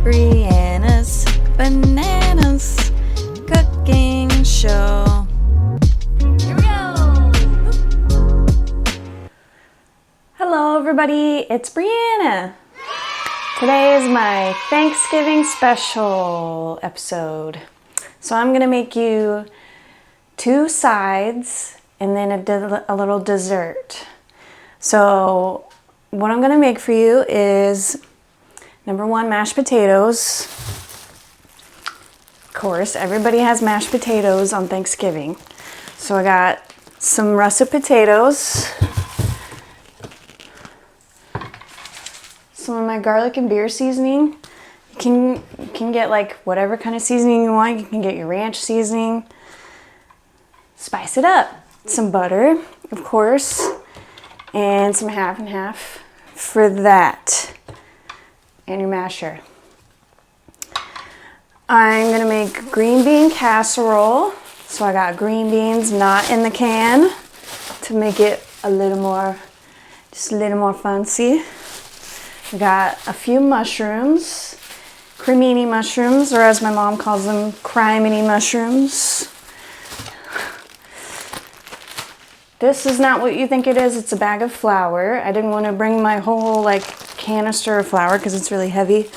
Brianna's Bananas Cooking Show. Here we go! Hello everybody, it's Brianna. Today is my Thanksgiving special episode. So I'm going to make you 2 sides and then a little dessert. So what I'm going to make for you is number 1, mashed potatoes. Of course, everybody has mashed potatoes on Thanksgiving. So I got some russet potatoes, some of my garlic and beer seasoning. You can get like whatever kind of seasoning you want. You can get your ranch seasoning. Spice it up. Some butter, of course, and some half and half for that. And your masher. I'm gonna make green bean casserole. So I got green beans not in the can to make it just a little more fancy. I got a few mushrooms, cremini mushrooms, or as my mom calls them, criminy mushrooms. This is not what you think it is. It's a bag of flour. I didn't want to bring my whole canister of flour because it's really heavy.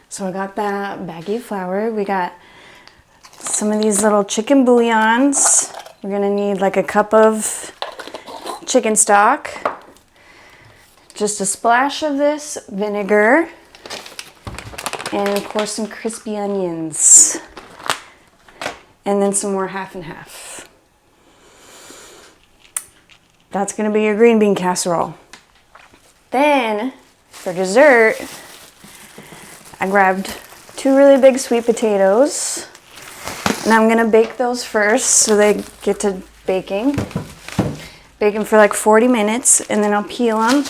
So I got that baggie of flour. We got some of these little chicken bouillons. We're gonna need like a cup of chicken stock. Just a splash of this vinegar. And of course some crispy onions. And then some more half and half. That's gonna be your green bean casserole. Then, for dessert, I grabbed 2 really big sweet potatoes. And I'm gonna bake those first so they get to baking. Bake them for like 40 minutes and then I'll peel them.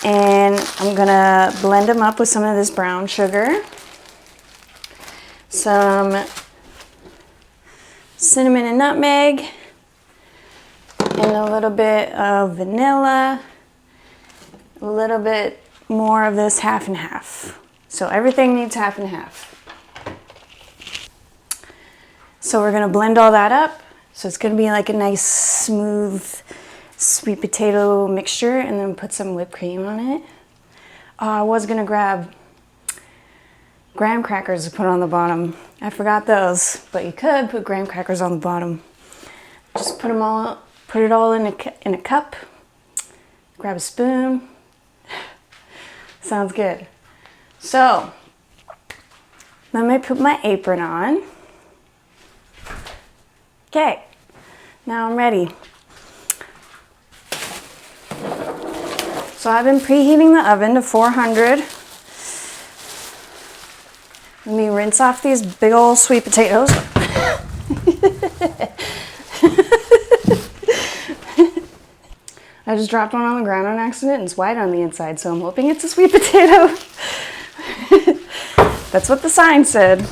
And I'm gonna blend them up with some of this brown sugar. Some cinnamon and nutmeg. And a little bit of vanilla, a little bit more of this half and half. So everything needs half and half. So we're gonna blend all that up. So it's gonna be like a nice smooth sweet potato mixture and then put some whipped cream on it. I was gonna grab graham crackers to put on the bottom. I forgot those, but you could put graham crackers on the bottom. Just put it all in a cup, grab a spoon. Sounds good. So, let me put my apron on. Okay, now I'm ready. So I've been preheating the oven to 400. Let me rinse off these big old sweet potatoes. I just dropped one on the ground on accident and it's white on the inside, so I'm hoping it's a sweet potato. That's what the sign said.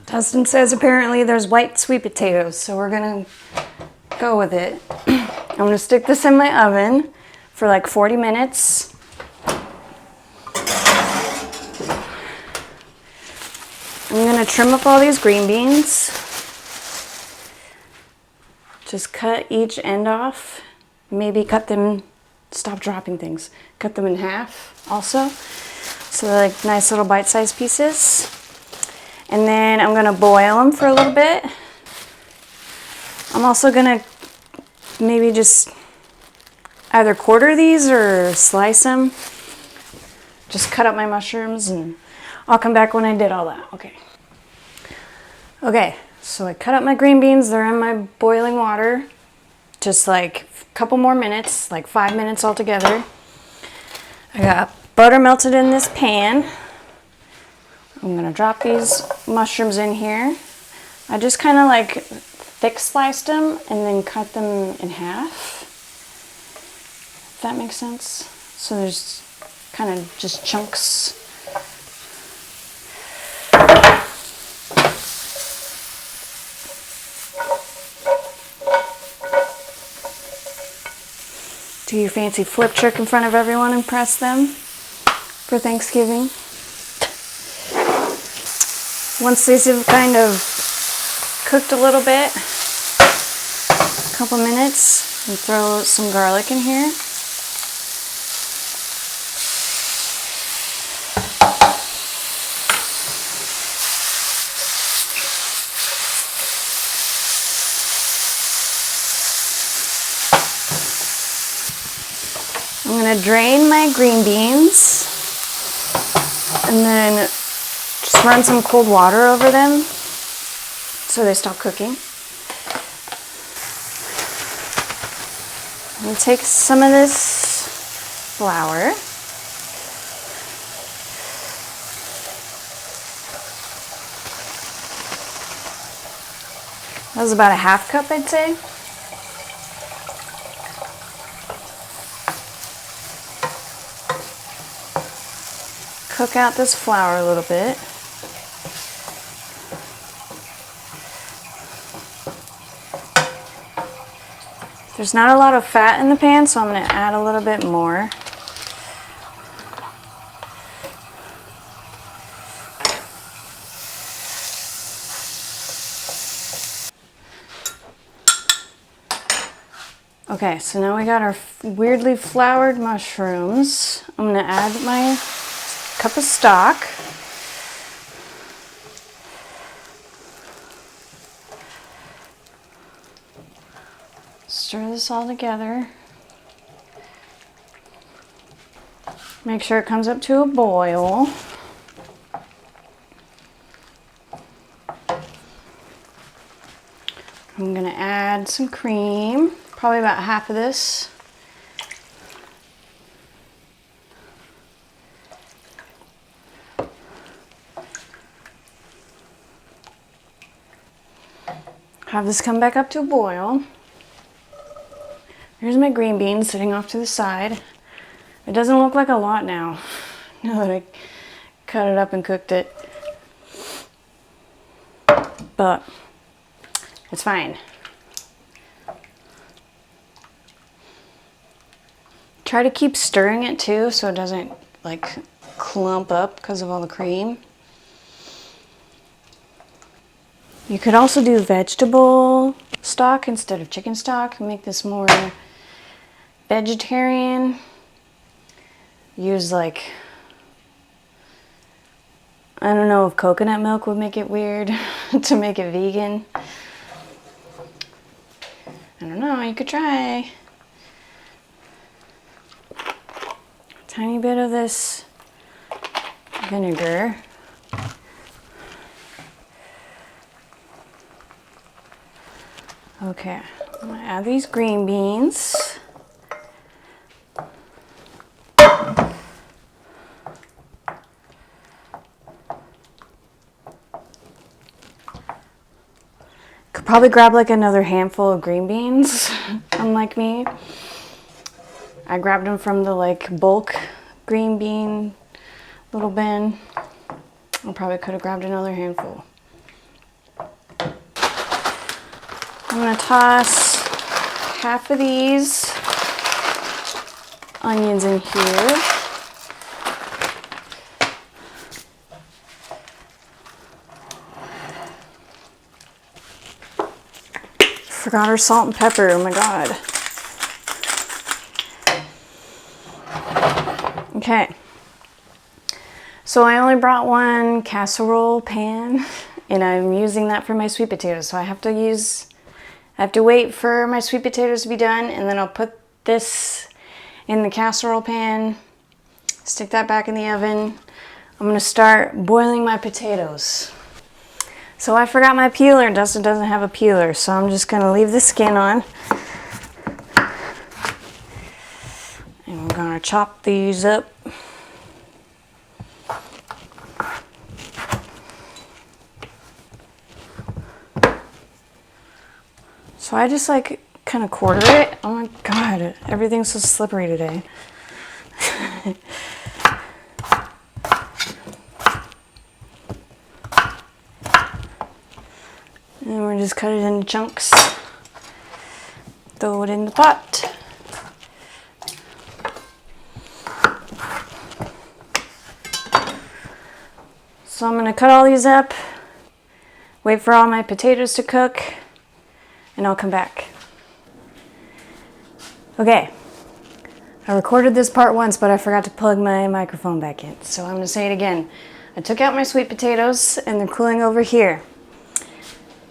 Dustin says apparently there's white sweet potatoes, so we're gonna go with it. I'm gonna stick this in my oven for like 40 minutes. I'm gonna trim up all these green beans. Just cut each end off. Maybe cut them, stop dropping things. Cut them in half also. So they're like nice little bite-sized pieces. And then I'm gonna boil them for a little bit. I'm also gonna maybe just either quarter these or slice them. Just cut up my mushrooms and I'll come back when I did all that. Okay, so I cut up my green beans. They're in my boiling water. Just like a couple more minutes, like 5 minutes altogether. I got butter melted in this pan. I'm gonna drop these mushrooms in here. I just kind of like thick sliced them and then cut them in half. If that makes sense. So there's kind of just chunks. Do your fancy flip trick in front of everyone and press them. for Thanksgiving. Once these have kind of cooked a little bit, a couple minutes, and throw some garlic in here. I'm going to drain my green beans and then just run some cold water over them so they stop cooking. I'm going to take some of this flour. That was about a half cup, I'd say. Cook out this flour a little bit. There's not a lot of fat in the pan, so I'm going to add a little bit more. Okay, so now we got our weirdly floured mushrooms. I'm going to add my cup of stock. Stir this all together. Make sure it comes up to a boil. I'm going to add some cream, probably about half of this. Have this come back up to a boil. Here's my green beans sitting off to the side. It doesn't look like a lot now that I cut it up and cooked it. But it's fine. Try to keep stirring it too so it doesn't like clump up because of all the cream. You could also do vegetable stock instead of chicken stock. Make this more vegetarian. Use like, I don't know if coconut milk would make it weird to make it vegan. I don't know, you could try. A tiny bit of this vinegar. Okay, I'm gonna add these green beans. Could probably grab like another handful of green beans, unlike me. I grabbed them from the like bulk green bean little bin. I probably could have grabbed another handful. I'm going to toss half of these onions in here. Forgot our salt and pepper, oh my god. Okay. So I only brought one casserole pan and I'm using that for my sweet potatoes. So I have to wait for my sweet potatoes to be done, and then I'll put this in the casserole pan, stick that back in the oven. I'm gonna start boiling my potatoes. So I forgot my peeler. Dustin doesn't have a peeler, so I'm just gonna leave the skin on. And I'm gonna chop these up. So I just like kind of quarter it. Oh my god, everything's so slippery today. And we're just cut it into chunks. Throw it in the pot. So I'm going to cut all these up, wait for all my potatoes to cook, and I'll come back. Okay, I recorded this part once, but I forgot to plug my microphone back in. So I'm going to say it again. I took out my sweet potatoes and they're cooling over here.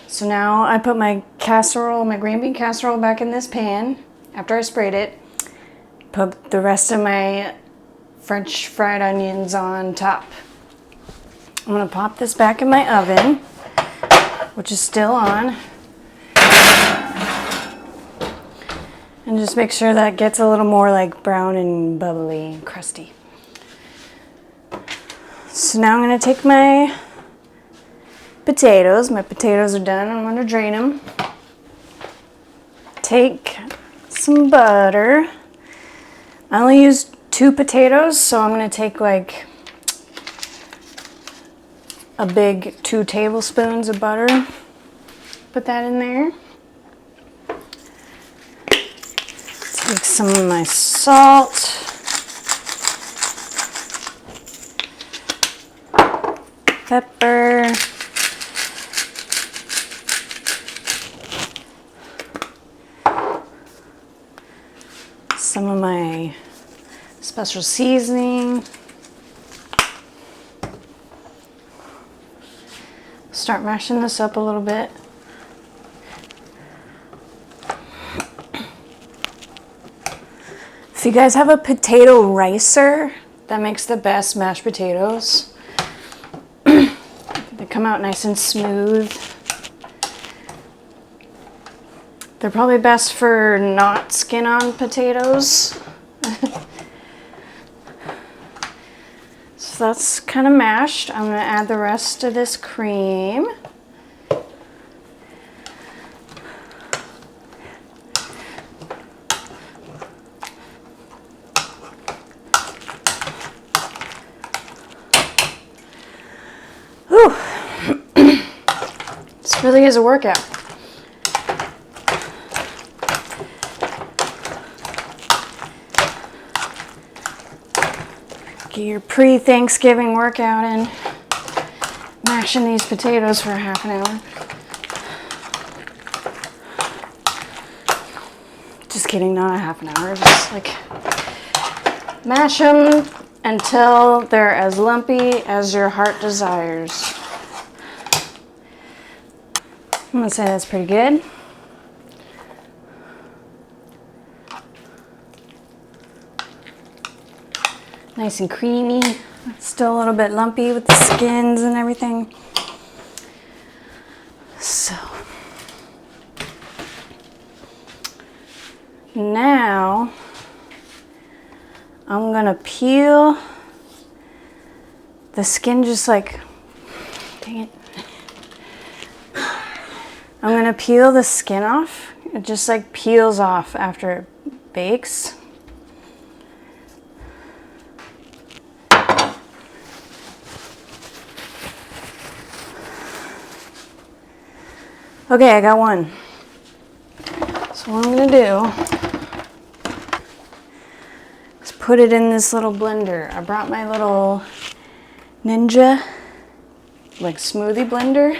So now I put my casserole, my green bean casserole back in this pan after I sprayed it. Put the rest of my French fried onions on top. I'm gonna pop this back in my oven, which is still on. And just make sure that gets a little more like brown and bubbly and crusty. So now I'm gonna take my potatoes. My potatoes are done. I'm gonna drain them. Take some butter. I only used 2 potatoes, so I'm gonna take like a big 2 tablespoons of butter. Put that in there. Take some of my salt. Pepper. Some of my special seasoning. Start mashing this up a little bit. If you guys have a potato ricer, that makes the best mashed potatoes. They come out nice and smooth. They're probably best for not skin on potatoes. So that's kind of mashed. I'm going to add the rest of this cream. Whew. This really is a workout. Get your pre-Thanksgiving workout in, mashing these potatoes for half an hour. Just kidding, not a half an hour, just like mash them until they're as lumpy as your heart desires. I'm gonna say that's pretty good. Nice and creamy. Still a little bit lumpy with the skins and everything. So now I'm gonna peel the skin, just like, dang it. I'm gonna peel the skin off. It just like peels off after it bakes. Okay, I got one. So what I'm gonna do is put it in this little blender. I brought my little Ninja, like smoothie blender,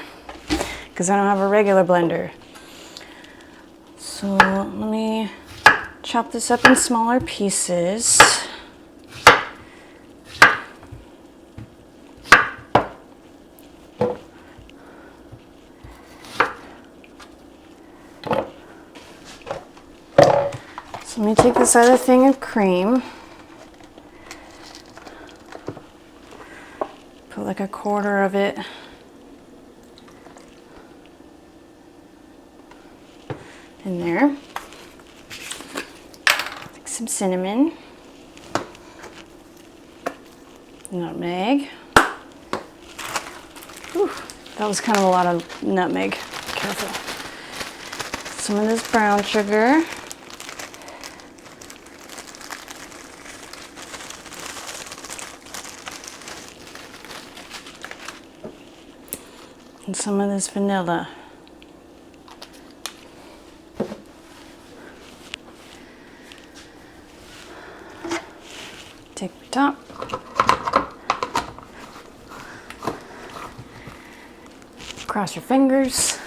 because I don't have a regular blender. So let me chop this up in smaller pieces. So let me take this other thing of cream, put like a quarter of it in there, like some cinnamon, nutmeg. Whew, that was kind of a lot of nutmeg, careful. Some of this brown sugar. And some of this vanilla. Take the top. Cross your fingers.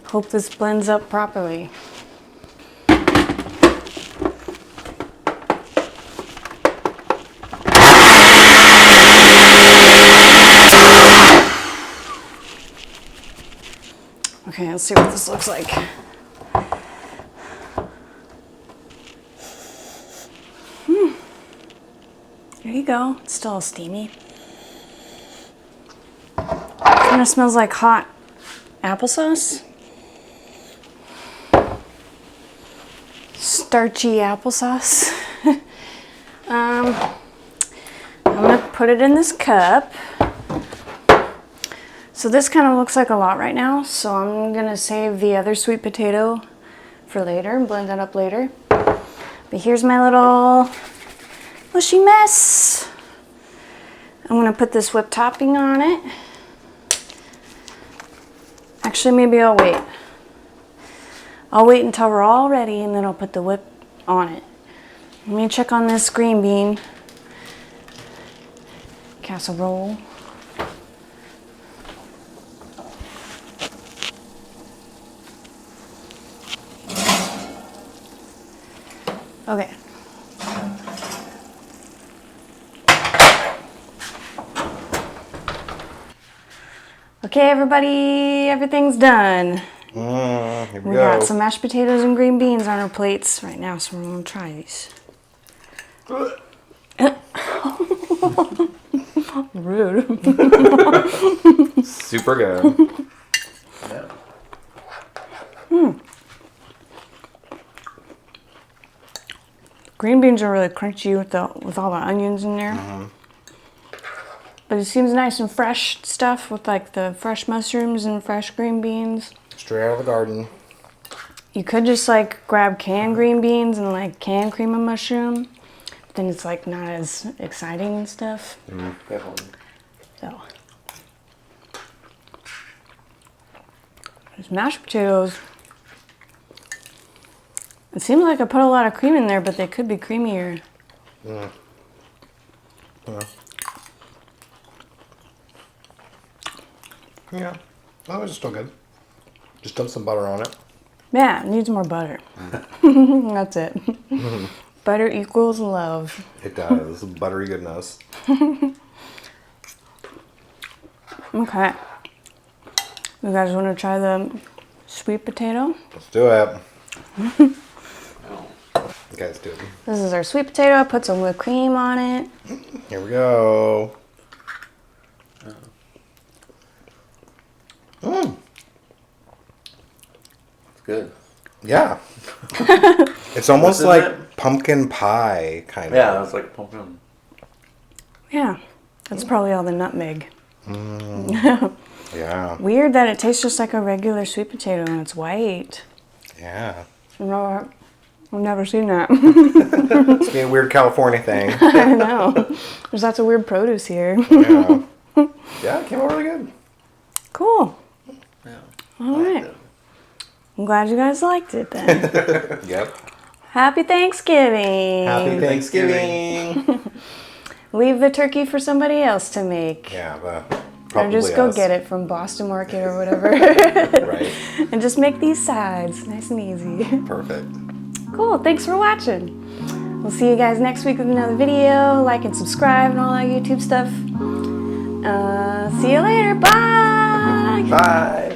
Hope this blends up properly. Okay, let's see what this looks like. There you go. It's still steamy. Kind of smells like hot applesauce. Starchy applesauce. I'm gonna put it in this cup. So this kind of looks like a lot right now, so I'm gonna save the other sweet potato for later and blend that up later. But here's my little mushy mess. I'm gonna put this whipped topping on it. Actually, maybe I'll wait. I'll wait until we're all ready and then I'll put the whip on it. Let me check on this green bean casserole. Okay. Okay, everybody, everything's done. Here we We go. got some mashed potatoes and green beans on our plates right now, so we're gonna try these. Rude. Super good. Yeah. Green beans are really crunchy with all the onions in there. But it seems nice and fresh stuff with like the fresh mushrooms and fresh green beans. Straight out of the garden. You could just like grab canned green beans and like canned cream of mushroom. But then it's like not as exciting and stuff. So. There's mashed potatoes. It seems like I put a lot of cream in there, but they could be creamier. Yeah. Oh, it's still good. Just dump some butter on it. Yeah, it needs more butter. That's it. Butter equals love. It does. Buttery goodness. Okay. You guys want to try the sweet potato? Let's do it. You guys do it. This is our sweet potato. I put some whipped cream on it. Here we go. It's good. Yeah. It's almost like pumpkin pie, kind of. Yeah, it's like pumpkin. Yeah, that's probably all the nutmeg. Yeah. Weird that it tastes just like a regular sweet potato and it's white. Yeah. No, I've never seen that. It's a weird California thing. I know. There's lots of weird produce here. Yeah. Yeah, it came out really good. Cool. Yeah. All right. I'm glad you guys liked it then. Yep. Happy Thanksgiving. Happy Thanksgiving. Leave the turkey for somebody else to make. Yeah, but Or probably just go us. get it from Boston Market or whatever. Right. And just make these sides nice and easy. Perfect. Cool. Thanks for watching. We'll see you guys next week with another video. Like and subscribe and all that YouTube stuff. See you later. Bye. Bye.